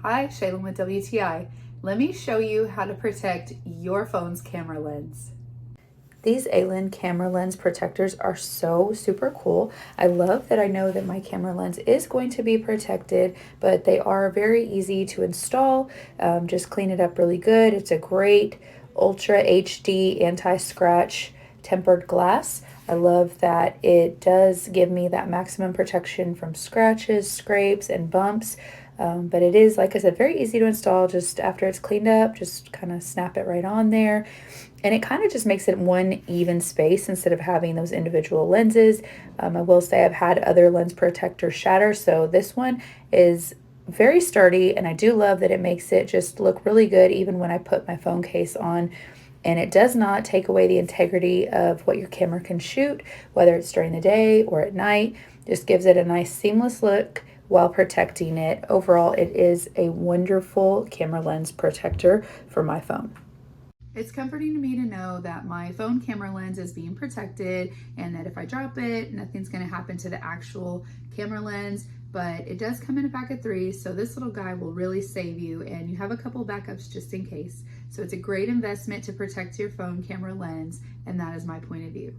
Hi, Ailun with WTI. Let me show you how to protect your phone's camera lens. These Ailun camera lens protectors are so super cool. I love that I know that my camera lens is going to be protected, but they are very easy to install. Just clean it up really good. It's a great Ultra HD anti-scratch tempered glass. I love that it does give me that maximum protection from scratches, scrapes, and bumps. But it is, like I said, very easy to install. Just after it's cleaned up, just kind of snap it right on there. And it kind of just makes it one even space instead of having those individual lenses. I will say I've had other lens protectors shatter, so this one is very sturdy, and I do love that it makes it just look really good even when I put my phone case on. And it does not take away the integrity of what your camera can shoot, whether it's during the day or at night. Just gives it a nice seamless look while protecting it. Overall, it is a wonderful camera lens protector for my phone. It's comforting to me to know that my phone camera lens is being protected and that if I drop it, nothing's going to happen to the actual camera lens. But it does come in a pack of 3, so this little guy will really save you, and you have a couple backups just in case. So it's a great investment to protect your phone camera lens, and that is my point of view.